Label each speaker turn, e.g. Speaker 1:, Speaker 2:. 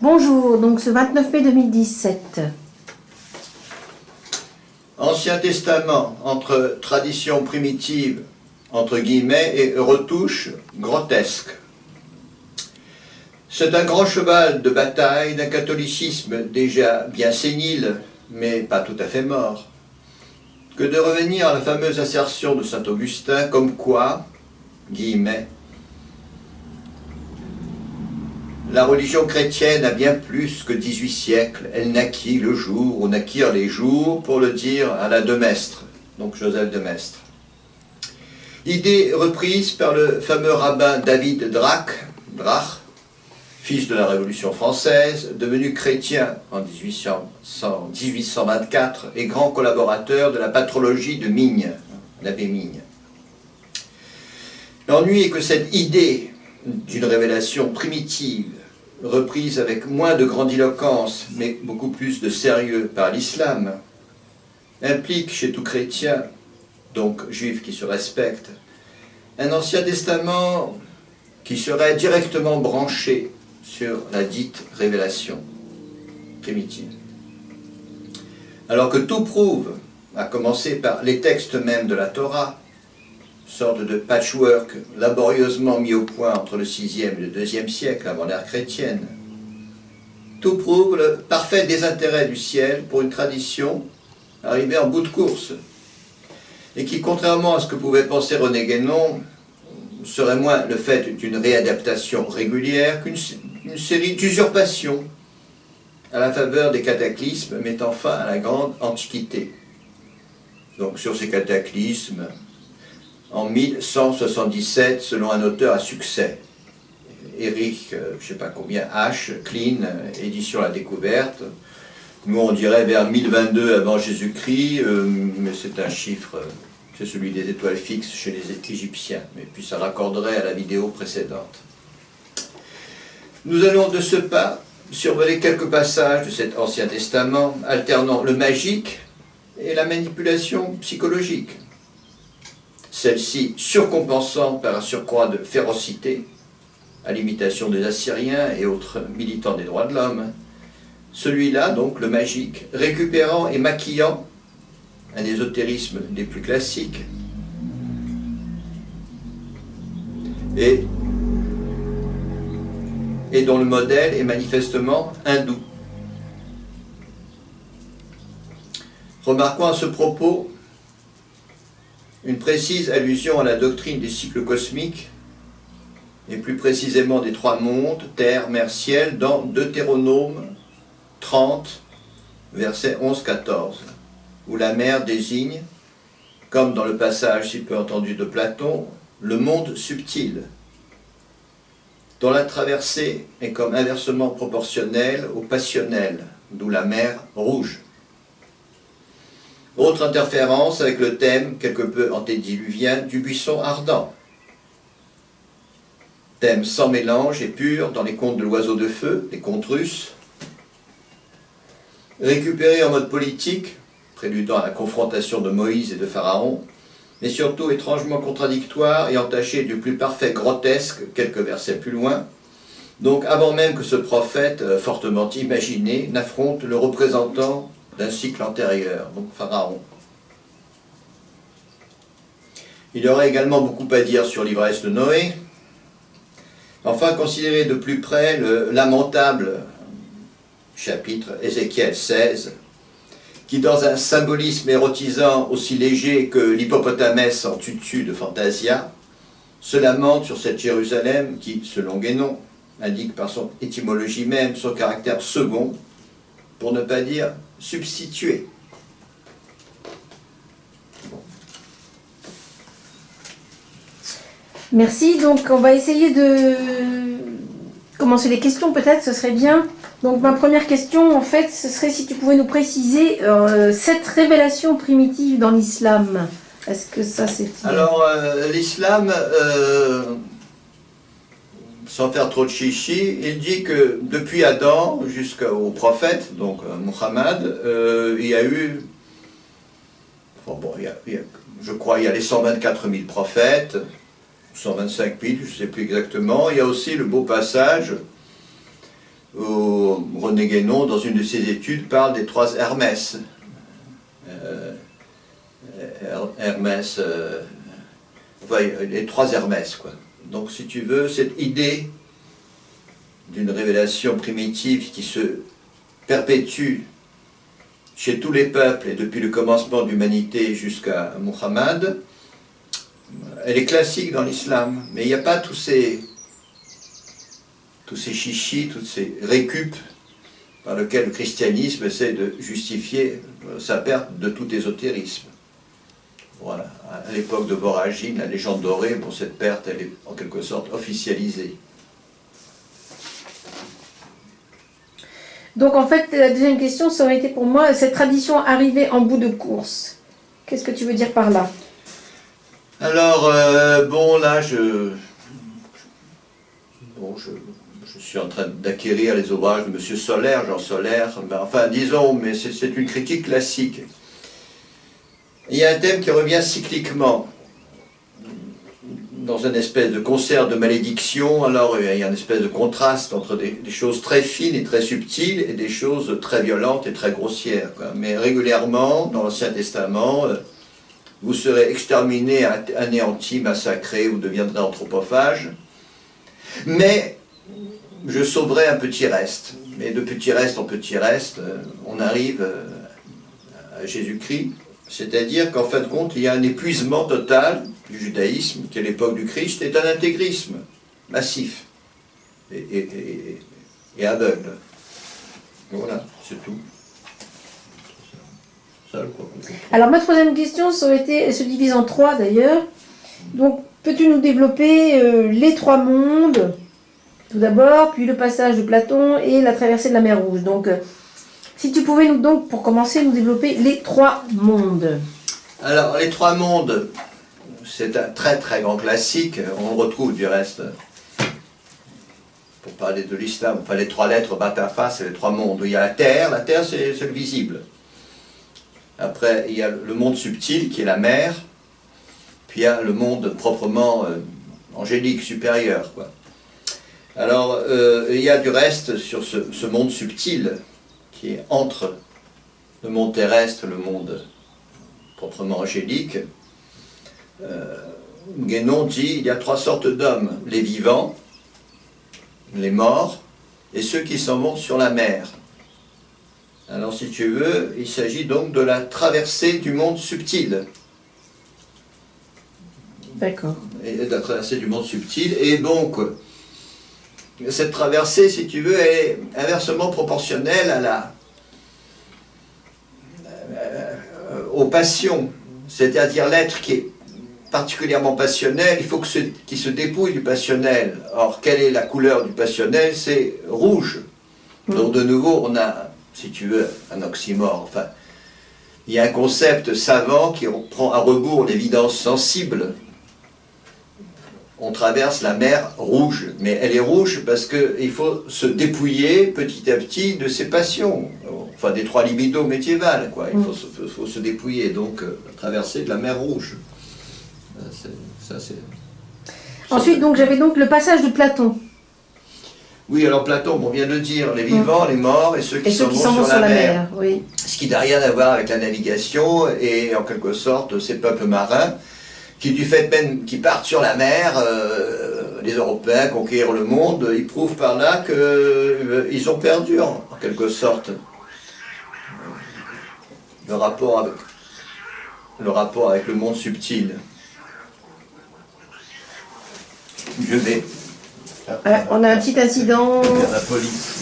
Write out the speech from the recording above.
Speaker 1: Bonjour, donc ce 29 mai 2017.
Speaker 2: Ancien Testament entre tradition primitive, entre guillemets, et retouche grotesque. C'est un grand cheval de bataille d'un catholicisme déjà bien sénile, mais pas tout à fait mort, que de revenir à la fameuse assertion de saint Augustin, comme quoi, guillemets, la religion chrétienne a bien plus que 18 siècles, elle naquit le jour où naquirent les jours, pour le dire à la de Maistre, donc Joseph de Maistre. Idée reprise par le fameux rabbin David Drach, fils de la Révolution française, devenu chrétien en 1824 et grand collaborateur de la patrologie de Migne, l'abbé Migne. L'ennui est que cette idée d'une révélation primitive, reprise avec moins de grandiloquence, mais beaucoup plus de sérieux par l'islam, implique chez tout chrétien, donc juif qui se respecte, un Ancien Testament qui serait directement branché sur la dite révélation primitive. Alors que tout prouve, à commencer par les textes mêmes de la Torah, sorte de patchwork laborieusement mis au point entre le 6e et le 2e siècle avant l'ère chrétienne. Tout prouve le parfait désintérêt du ciel pour une tradition arrivée en bout de course et qui, contrairement à ce que pouvait penser René Guénon, serait moins le fait d'une réadaptation régulière qu'une série d'usurpations à la faveur des cataclysmes mettant fin à la grande antiquité. Donc sur ces cataclysmes, en 1177, selon un auteur à succès, Éric, je ne sais pas combien, H, Klein, édition La Découverte. Nous, on dirait vers 1022 avant Jésus-Christ, mais c'est un chiffre, c'est celui des étoiles fixes chez les Égyptiens, mais puis ça raccorderait à la vidéo précédente. Nous allons de ce pas survoler quelques passages de cet Ancien Testament, alternant le magique et la manipulation psychologique. Celle-ci surcompensant par un surcroît de férocité, à l'imitation des Assyriens et autres militants des droits de l'homme. Celui-là, donc, le magique, récupérant et maquillant un ésotérisme des plus classiques, et dont le modèle est manifestement hindou. Remarquons à ce propos une précise allusion à la doctrine des cycles cosmiques, et plus précisément des trois mondes, terre, mer, ciel, dans Deutéronome 30, versets 11-14, où la mer désigne, comme dans le passage si peu entendu de Platon, le monde subtil, dont la traversée est comme inversement proportionnelle au passionnel, d'où la mer rouge. Autre interférence avec le thème quelque peu antédiluvien du buisson ardent. Thème sans mélange et pur dans les contes de l'oiseau de feu, les contes russes. Récupéré en mode politique, préludant à la confrontation de Moïse et de Pharaon, mais surtout étrangement contradictoire et entaché du plus parfait grotesque quelques versets plus loin, donc avant même que ce prophète, fortement imaginé, n'affronte le représentant d'un cycle antérieur, donc Pharaon. Il y aurait également beaucoup à dire sur l'ivresse de Noé. Enfin, considérer de plus près le lamentable chapitre Ézéchiel 16, qui dans un symbolisme érotisant aussi léger que l'hippopotamès en tutu de Fantasia, se lamente sur cette Jérusalem qui, selon Guénon, indique par son étymologie même son caractère second, pour ne pas dire substitué.
Speaker 1: Merci, donc on va essayer de commencer les questions peut-être, ce serait bien. Donc ma première question en fait, ce serait si tu pouvais nous préciser cette révélation primitive dans l'islam. Est-ce que ça c'est...
Speaker 2: Alors l'islam, sans faire trop de chichi, il dit que depuis Adam jusqu'au prophète, donc Muhammad, il y a eu, je crois il y a les 124 000 prophètes, 125 000, je ne sais plus exactement. Il y a aussi le beau passage où René Guénon, dans une de ses études, parle des 3 Hermès. Hermès, les 3 Hermès, quoi. Donc, si tu veux, cette idée d'une révélation primitive qui se perpétue chez tous les peuples et depuis le commencement de l'humanité jusqu'à Muhammad, elle est classique dans l'islam, mais il n'y a pas tous ces chichis, toutes ces récupes par lesquels le christianisme essaie de justifier sa perte de tout ésotérisme. Voilà, à l'époque de Voragine, la légende dorée, bon, cette perte, elle est en quelque sorte officialisée.
Speaker 1: Donc en fait, la deuxième question, ça aurait été pour moi, cette tradition arrivée en bout de course. Qu'est-ce que tu veux dire par là?
Speaker 2: Alors, bon, là, je suis en train d'acquérir les ouvrages de M. Solaire, Jean Solaire, ben, enfin, disons, mais c'est une critique classique. Il y a un thème qui revient cycliquement, dans une espèce de concert de malédiction. Alors il y a une espèce de contraste entre des choses très fines et très subtiles et des choses très violentes et très grossières, quoi. Mais régulièrement, dans l'Ancien Testament, vous serez exterminés, anéantis, massacrés, vous deviendrez anthropophages. Mais je sauverai un petit reste. Mais de petit reste en petit reste, on arrive à Jésus-Christ. C'est-à-dire qu'en fin de compte, il y a un épuisement total du judaïsme, qui à l'époque du Christ est un intégrisme massif et aveugle. Voilà, c'est tout. Ça,
Speaker 1: alors ma troisième question, ça aurait été, elle se divise en 3 d'ailleurs. Donc peux-tu nous développer les 3 mondes, tout d'abord, puis le passage de Platon et la traversée de la mer Rouge. Donc si tu pouvais nous, donc, pour commencer, nous développer les 3 mondes.
Speaker 2: Alors, les 3 mondes, c'est un très très grand classique, on le retrouve du reste, pour parler de l'islam, enfin les 3 lettres Batafa, c'est les 3 mondes. Il y a la terre c'est le visible. Après, il y a le monde subtil qui est la mer, puis il y a le monde proprement angélique, supérieur, quoi. Alors, il y a du reste sur ce monde subtil, qui est entre le monde terrestre et le monde proprement angélique. Guénon dit il y a 3 sortes d'hommes, les vivants, les morts et ceux qui s'en vont sur la mer. Alors si tu veux, il s'agit donc de la traversée du monde subtil.
Speaker 1: D'accord.
Speaker 2: Et de la traversée du monde subtil, et donc cette traversée, si tu veux, est inversement proportionnelle aux passions. C'est-à-dire l'être qui est particulièrement passionnel, il faut qu'il se dépouille du passionnel. Or, quelle est la couleur du passionnel? C'est rouge. Donc de nouveau, on a, si tu veux, un oxymore. Enfin, il y a un concept savant qui prend à rebours l'évidence sensible. On traverse la mer rouge, mais elle est rouge parce qu'il faut se dépouiller petit à petit de ses passions, enfin des 3 libidos médiévales, quoi. Il faut se dépouiller, donc traverser de la mer rouge.
Speaker 1: Ensuite, donc j'avais donc le passage de Platon.
Speaker 2: Oui, alors Platon, on vient de le dire, les vivants, les morts et ceux qui s'en vont sur la mer.
Speaker 1: Oui.
Speaker 2: Ce qui n'a rien à voir avec la navigation et en quelque sorte ces peuples marins qui, du fait même qu'ils partent sur la mer, les Européens conquérir le monde, ils prouvent par là qu'ils ont perdu en quelque sorte le rapport avec le monde subtil. Je vais.
Speaker 1: On a un petit incident.
Speaker 2: La police.